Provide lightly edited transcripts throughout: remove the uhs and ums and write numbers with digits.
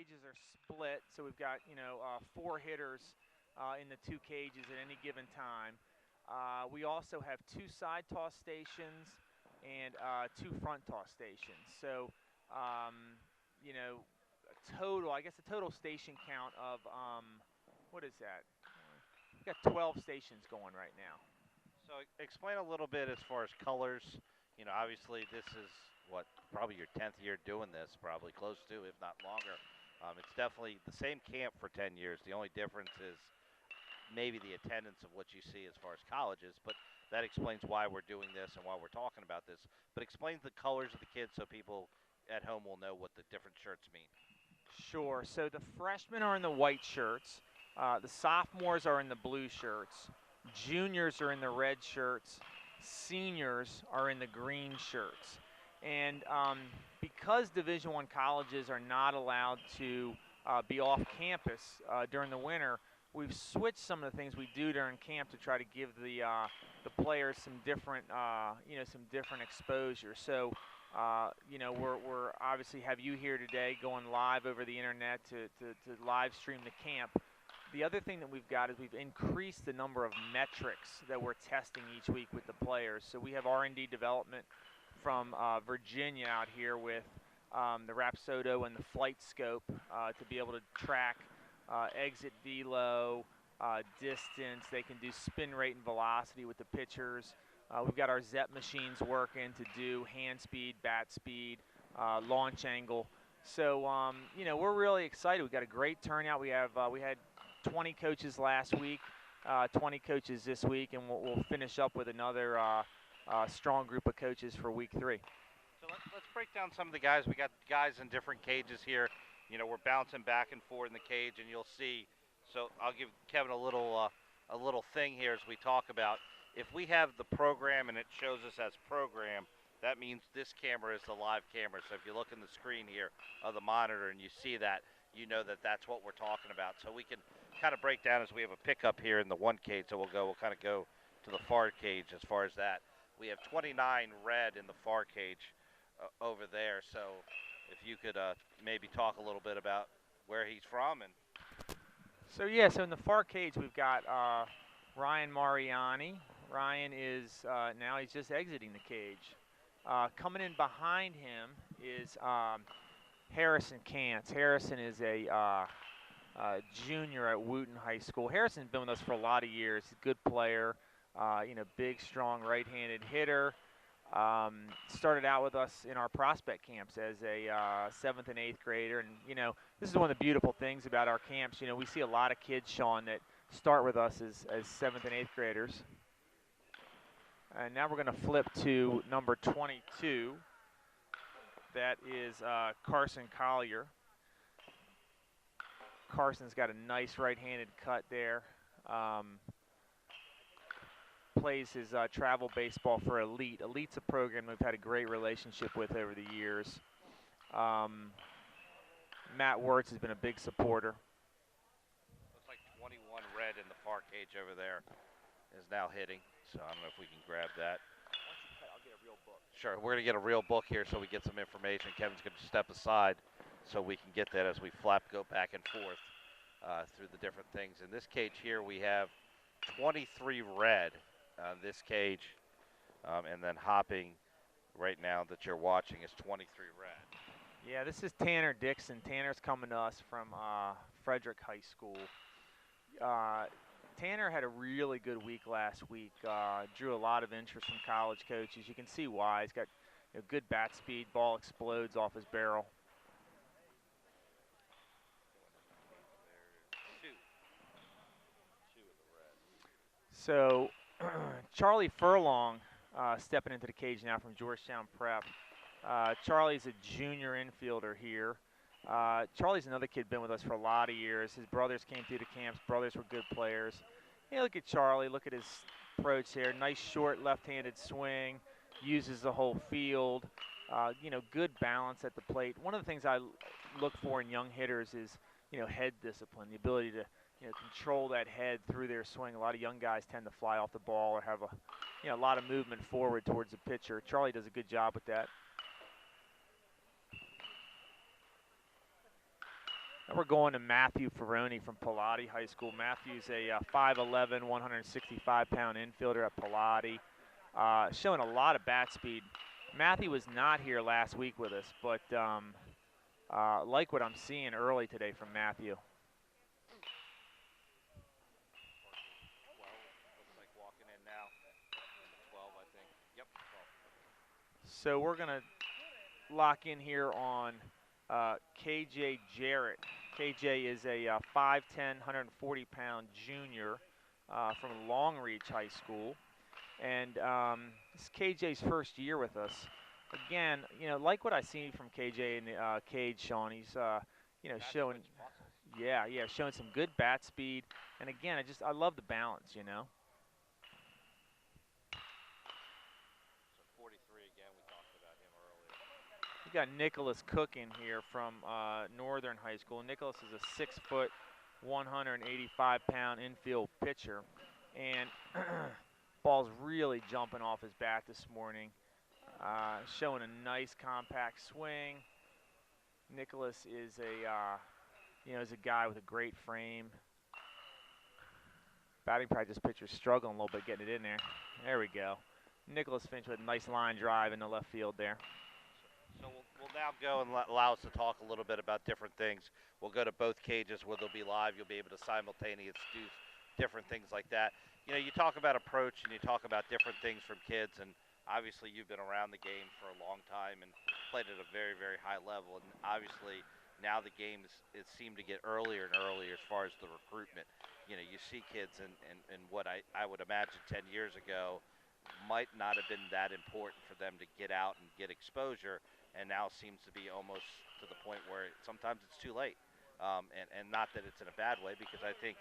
cages are split, so we've got 4 hitters in the 2 cages at any given time. We also have 2 side toss stations and 2 front toss stations. So, I guess a total station count of what is that? We've got 12 stations going right now. So explain a little bit as far as colors. Obviously this is probably your 10th year doing this, probably close to, if not longer. It's definitely the same camp for 10 years. The only difference is maybe the attendance of what you see as far as colleges, but that explains why we're doing this and why we're talking about this. But explain the colors of the kids so people at home will know what the different shirts mean. Sure. So the freshmen are in the white shirts. The sophomores are in the blue shirts. Juniors are in the red shirts. Seniors are in the green shirts. And because Division I colleges are not allowed to be off campus during the winter, we've switched some of the things we do during camp to try to give the players some different exposure. So we're obviously have you here today going live over the internet to live stream the camp. The other thing that we've got is we've increased the number of metrics that we're testing each week with the players. So we have R&D development from Virginia out here with the Rapsodo and the Flight Scope to be able to track exit velo, distance. They can do spin rate and velocity with the pitchers. We've got our ZEP machines working to do hand speed, bat speed, launch angle. So we're really excited. We've got a great turnout. We had 20 coaches last week, 20 coaches this week, and we'll finish up with another strong group of coaches for week 3. So let's break down some of the guys. We got guys in different cages here. We're bouncing back and forth in the cage, and you'll see. So I'll give Kevin a little thing here as we talk about. If we have the program and it shows us as program, that means this camera is the live camera. So if you look in the screen here of the monitor and you see that, you know that that's what we're talking about. So we can kind of break down as we have a pickup here in the 1 cage. So we'll kind of go to the far cage as far as that. We have 29 red in the far cage over there. So if you could maybe talk a little bit about where he's from. So in the far cage we've got Ryan Mariani. Ryan is now he's just exiting the cage. Coming in behind him is Harrison Kantz. Harrison is a junior at Wooten High School. Harrison's been with us for a lot of years. He's a good player, big, strong right-handed hitter. Started out with us in our prospect camps as a 7th and 8th grader. And, this is one of the beautiful things about our camps. We see a lot of kids, Sean, that start with us as 7th and 8th graders. And now we're going to flip to number 22. That is Carson Collier. Carson's got a nice right-handed cut there. Plays his travel baseball for Elite. Elite's a program we've had a great relationship with over the years. Matt Wirtz has been a big supporter. Looks like 21 red in the far cage over there is now hitting. So I don't know if we can grab that. Once you cut, I'll get a real book. Sure, we're going to get a real book here so we get some information. Kevin's going to step aside so we can get that as we go back and forth through the different things. In this cage here, we have 23 red on this cage, and then hopping right now that you're watching is 23 red. Yeah, this is Tanner Dixon. Tanner's coming to us from Frederick High School. Tanner had a really good week last week. Drew a lot of interest from college coaches. You can see why. He's got good bat speed. Ball explodes off his barrel. So Charlie Furlong stepping into the cage now from Georgetown Prep. Charlie's a junior infielder here. Charlie's another kid been with us for a lot of years. His brothers came through the camps. Brothers were good players. Look at Charlie. Look at his approach here. Nice short left-handed swing. Uses the whole field. Good balance at the plate. One of the things I look for in young hitters is, head discipline, the ability to, control that head through their swing. A lot of young guys tend to fly off the ball or have a lot of movement forward towards the pitcher. Charlie does a good job with that. We're going to Matthew Ferroni from Pilati High School. Matthew's a 5'11", 165-pound infielder at Pilati, showing a lot of bat speed. Matthew was not here last week with us, but like what I'm seeing early today from Matthew. 12, looks like walking in now. 12, I think. Yep, 12. So we're going to lock in here on KJ Jarrett. KJ is a 5'10", 140-pound junior from Longreach High School. And this is KJ's first year with us. Again, you know, like what I see from KJ in the cage, Sean. He's, you know, showing, showing some good bat speed. And again, I love the balance, you know. So 43 again. We talked about him earlier. You got Nicolas Cook in here from Northern High School. Nicolas is a 6', 185-pound infield pitcher, and ball's really jumping off his bat this morning. Showing a nice compact swing. Nicholas is is a guy with a great frame. Batting practice pitcher struggling a little bit getting it in there. There we go. Nicholas Finch with a nice line drive in the left field there. So we'll now go and allow us to talk a little bit about different things. We'll go to both cages where they'll be live. You'll be able to simultaneously do different things like that. You know, you talk about approach and you talk about different things from kids, and obviously you've been around the game for a long time and played at a very, very high level. And obviously now the game it seemed to get earlier and earlier as far as the recruitment. You know, you see kids and what I would imagine 10 years ago might not have been that important for them to get out and get exposure, and now seems to be almost to the point where sometimes it's too late. And not that it's in a bad way, because I think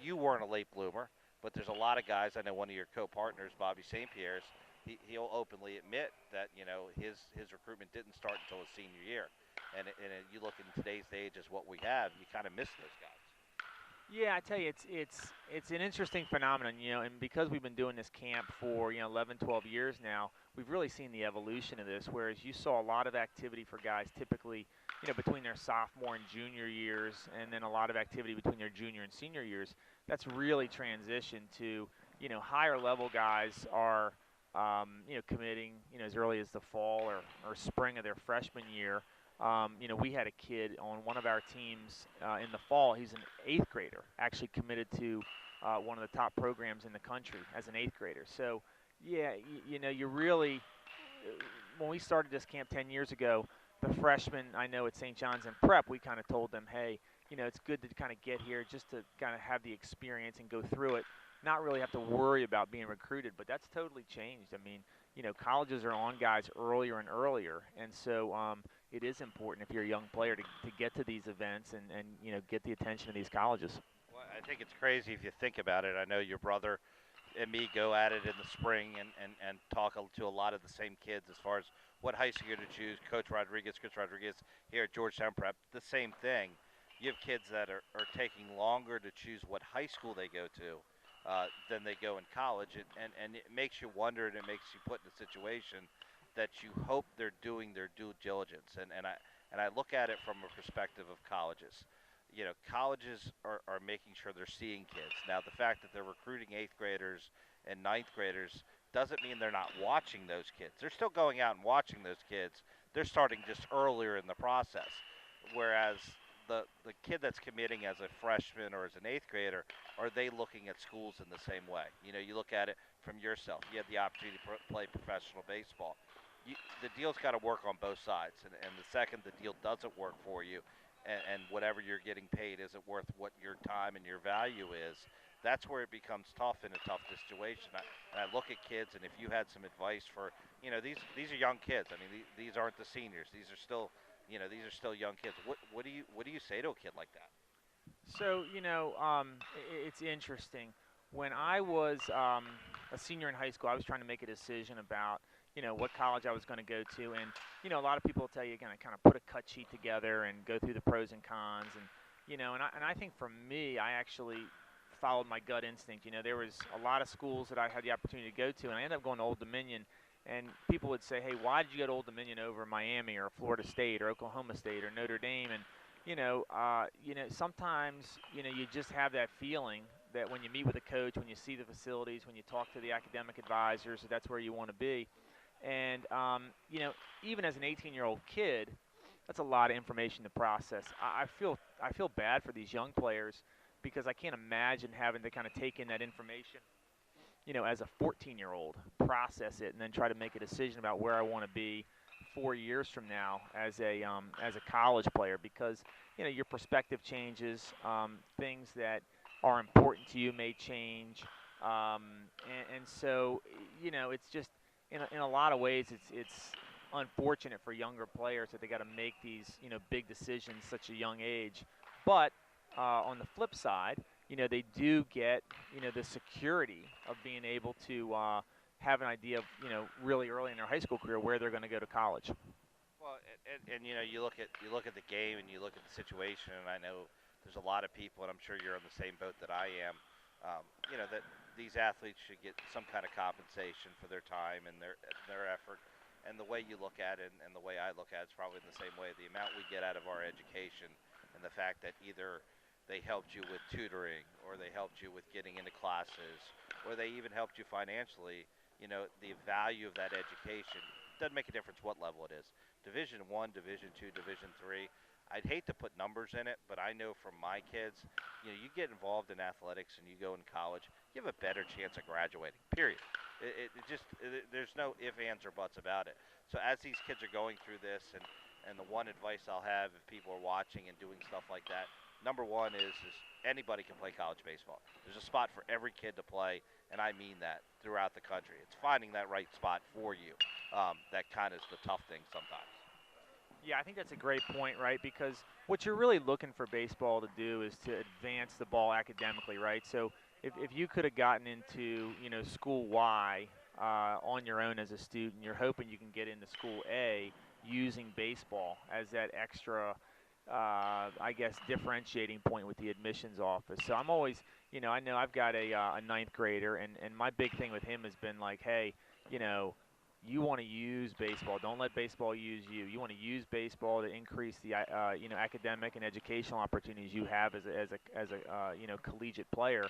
you weren't a late bloomer, but there's a lot of guys. I know one of your co-partners, Bobby St. Pierre's, he'll openly admit that, you know, his recruitment didn't start until his senior year. And you look in today's age as what we have, you kind of miss those guys. Yeah, I tell you, it's an interesting phenomenon, you know, and because we've been doing this camp for, 11, 12 years now, we've really seen the evolution of this, whereas you saw a lot of activity for guys typically, between their sophomore and junior years, and then a lot of activity between their junior and senior years. That's really transitioned to, higher level guys are, committing, as early as the fall or spring of their freshman year. We had a kid on one of our teams in the fall. He's an 8th grader, actually committed to one of the top programs in the country as an 8th grader. So, yeah, you really, when we started this camp 10 years ago, the freshmen, I know at St. John's and Prep, we kind of told them, hey, it's good to kind of get here just to kind of have the experience and go through it, not really have to worry about being recruited. But that's totally changed. I mean, colleges are on guys earlier and earlier, and so it is important if you're a young player to get to these events and get the attention of these colleges. Well, I think it's crazy if you think about it. I know your brother and me go at it in the spring and talk to a lot of the same kids as far as what high school to choose. Coach Rodriguez here at Georgetown Prep, the same thing. You have kids that are taking longer to choose what high school they go to than they go in college, and it makes you wonder, and it makes you put in a situation that you hope they're doing their due diligence. And I look at it from a perspective of colleges. Colleges are making sure they're seeing kids. Now, the fact that they're recruiting 8th graders and 9th graders doesn't mean they're not watching those kids. They're still going out and watching those kids. They're starting just earlier in the process. Whereas the kid that's committing as a freshman or as an 8th grader, are they looking at schools in the same way? You look at it from yourself. You have the opportunity to play professional baseball. The deal's got to work on both sides. And the second the deal doesn't work for you, and whatever you're getting paid isn't worth what your time and your value is, that's where it becomes tough in a tough situation. I look at kids, and if you had some advice for, these are young kids. I mean, these aren't the seniors. These are still, these are still young kids. What do you say to a kid like that? So, it's interesting. When I was a senior in high school, I was trying to make a decision about, what college I was going to go to. And, a lot of people tell you, kind of put a cut sheet together and go through the pros and cons. And, and I think for me, I actually followed my gut instinct. There was a lot of schools that I had the opportunity to go to, and I ended up going to Old Dominion. And people would say, hey, why did you go to Old Dominion over Miami or Florida State or Oklahoma State or Notre Dame? And, Sometimes, you just have that feeling that when you meet with a coach, when you see the facilities, when you talk to the academic advisors, that's where you want to be. And, even as an 18-year-old kid, that's a lot of information to process. I feel bad for these young players because I can't imagine having to kind of take in that information, as a 14-year-old, process it, and then try to make a decision about where I want to be 4 years from now as a college player, because your perspective changes, things that are important to you may change, and so it's just in a lot of ways it's unfortunate for younger players that they got to make these big decisions such a young age, but on the flip side, they do get the security of being able to have an idea of really early in their high school career where they're going to go to college. Well, and you look at the game and you look at the situation, and I know there's a lot of people, and I'm sure you're on the same boat that I am. That these athletes should get some kind of compensation for their time and their effort. And the way you look at it, and the way I look at it, is probably in the same way. The amount we get out of our education, and the fact that either they helped you with tutoring, or they helped you with getting into classes, or they even helped you financially. The value of that education doesn't make a difference what level it is. Division I, Division II, Division III. I'd hate to put numbers in it, but I know from my kids, you get involved in athletics and you go in college, you have a better chance of graduating. Period. There's no ifs, ands, or buts about it. So as these kids are going through this, and the one advice I'll have if people are watching and doing stuff like that, number one is anybody can play college baseball. There's a spot for every kid to play, and I mean that throughout the country. It's finding that right spot for you. That kind of is the tough thing sometimes. Yeah, I think that's a great point, right? Because what you're really looking for baseball to do is to advance the ball academically, right? So if you could have gotten into, school Y on your own as a student, you're hoping you can get into school A using baseball as that extra, I guess, differentiating point with the admissions office. So I'm always, I know I've got a ninth grader, and my big thing with him has been like, hey, you want to use baseball. Don't let baseball use you. You want to use baseball to increase the academic and educational opportunities you have as a collegiate player,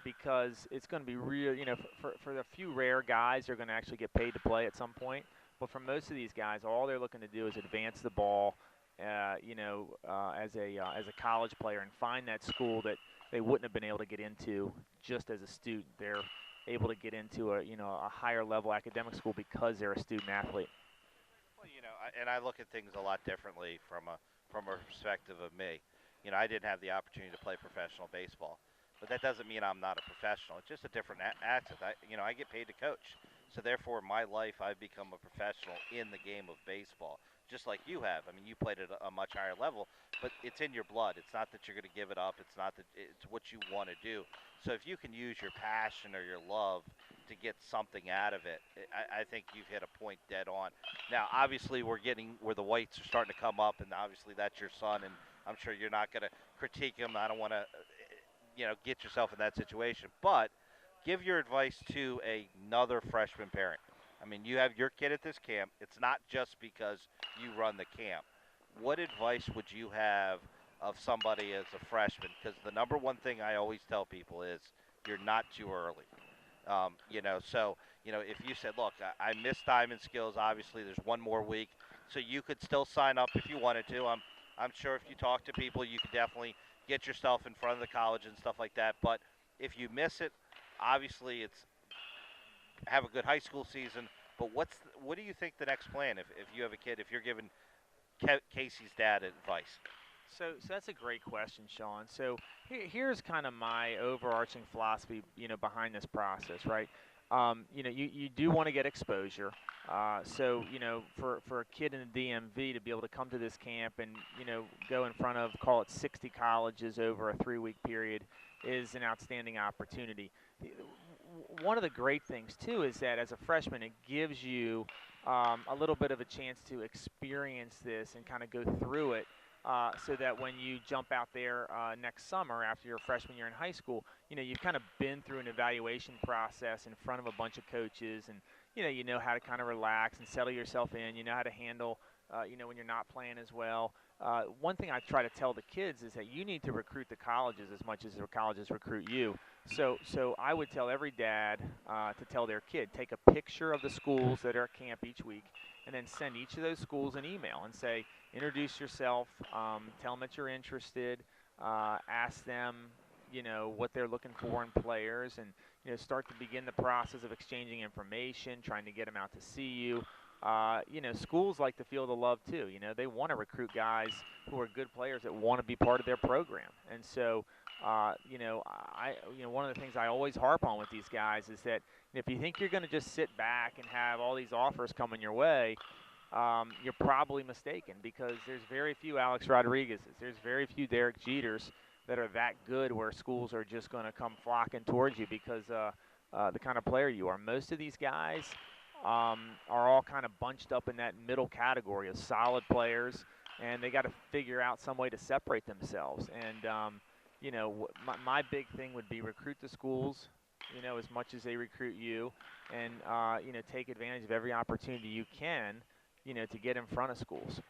because it's going to be real. For the few rare guys, they're going to actually get paid to play at some point. But for most of these guys, all they're looking to do is advance the ball, as a college player, and find that school that they wouldn't have been able to get into just as a student. They're able to get into a higher level academic school because they're a student athlete. Well, and I look at things a lot differently from a perspective of me. I didn't have the opportunity to play professional baseball, but that doesn't mean I'm not a professional. It's just a different accent. I get paid to coach, so therefore, in my life, I've become a professional in the game of baseball, just like you have. I mean, you played at a much higher level, but it's in your blood. It's not that you're going to give it up. It's not that it's what you want to do. So if you can use your passion or your love to get something out of it, I think you've hit a point dead on. Now, obviously, we're getting where the whites are starting to come up, and obviously that's your son, and I'm sure you're not going to critique him. I don't want to, get yourself in that situation. But give your advice to another freshman parent. I mean, you have your kid at this camp. It's not just because you run the camp. What advice would you have of somebody as a freshman? Because the number one thing I always tell people is you're not too early. If you said, look, I missed Diamond Skills, obviously there's one more week, so you could still sign up if you wanted to. I'm sure if you talk to people, you could definitely get yourself in front of the college and stuff like that. But if you miss it, obviously it's have a good high school season. But what do you think the next plan if you have a kid, if you're giving Casey's dad advice? So that's a great question, Sean. So here's kind of my overarching philosophy, behind this process, right? You do want to get exposure. For a kid in the DMV to be able to come to this camp and, go in front of, call it 60 colleges over a 3-week period is an outstanding opportunity. One of the great things, too, is that as a freshman, it gives you a little bit of a chance to experience this and kind of go through it. So that when you jump out there next summer after your freshman year in high school, you've kind of been through an evaluation process in front of a bunch of coaches, and you know how to kind of relax and settle yourself in. You know how to handle, when you're not playing as well. one thing I try to tell the kids is that you need to recruit the colleges as much as the colleges recruit you. So I would tell every dad to tell their kid, take a picture of the schools that are at camp each week, and then send each of those schools an email and say, introduce yourself, tell them that you're interested, ask them, what they're looking for in players, and start to begin the process of exchanging information, trying to get them out to see you. Schools like to feel the love too. They want to recruit guys who are good players that want to be part of their program. And so, one of the things I always harp on with these guys is that if you think you're going to just sit back and have all these offers coming your way, you're probably mistaken, because there's very few Alex Rodriguez's, there's very few Derek Jeters that are that good where schools are just going to come flocking towards you because the kind of player you are. Most of these guys are all kind of bunched up in that middle category of solid players, and they got to figure out some way to separate themselves. And my big thing would be recruit the schools, as much as they recruit you, and take advantage of every opportunity you can, to get in front of schools.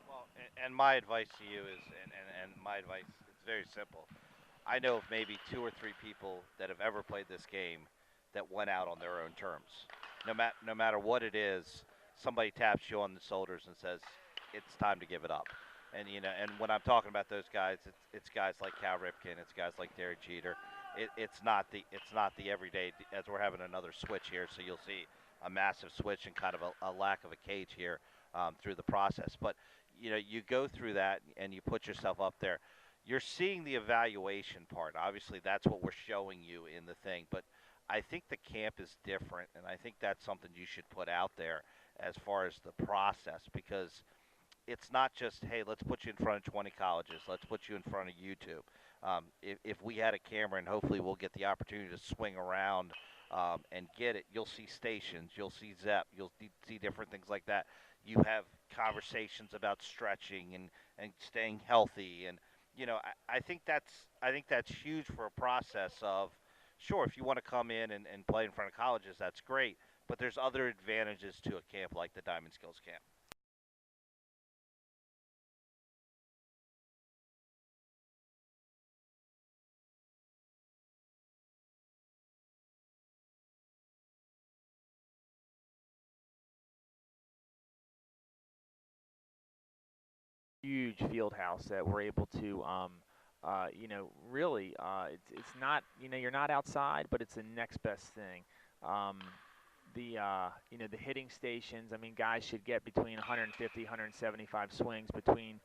Well, and my advice to you is, and my advice, it's very simple. I know of maybe 2 or 3 people that have ever played this game that went out on their own terms. No matter what it is, somebody taps you on the shoulders and says, it's time to give it up. And and when I'm talking about those guys, it's guys like Cal Ripken, it's guys like Derek Jeter. It's not the everyday, as we're having another switch here, so you'll see a massive switch and kind of a lack of a cage here through the process. But you go through that and you put yourself up there. You're seeing the evaluation part. Obviously, that's what we're showing you in the thing. But I think the camp is different, and I think that's something you should put out there as far as the process, because it's not just, hey, let's put you in front of 20 colleges, let's put you in front of YouTube. If we had a camera, and hopefully we'll get the opportunity to swing around and get it, you'll see stations, you'll see ZEP, you'll see different things like that. You have conversations about stretching and staying healthy, and I think that's huge for a process of, sure, if you want to come in and play in front of colleges, that's great, but there's other advantages to a camp like the Diamond Skills Camp. Huge field house that we're able to, really, it's not, you're not outside, but it's the next best thing. Um, the hitting stations, I mean, guys should get between 150, 175 swings between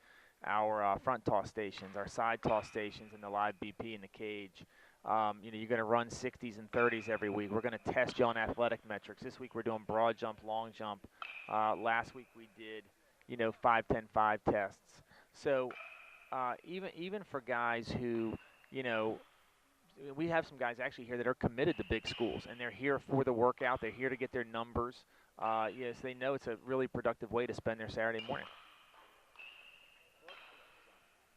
our front toss stations, our side toss stations, and the live BP in the cage. You're going to run 60s and 30s every week. We're going to test you on athletic metrics. This week we're doing broad jump, long jump. Last week we did 5, 10, 5 tests. So even for guys who, we have some guys actually here that are committed to big schools, and they're here for the workout. They're here to get their numbers. Yes, they know it's a really productive way to spend their Saturday morning.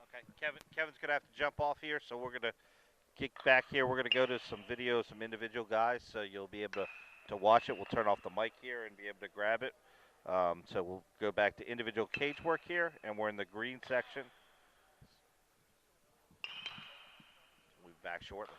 Okay, Kevin's going to have to jump off here, so we're going to kick back here. We're going to go to some video, some individual guys, so you'll be able to watch it. We'll turn off the mic here and be able to grab it. So we'll go back to individual cage work here, and we're in the green section. We'll be back shortly.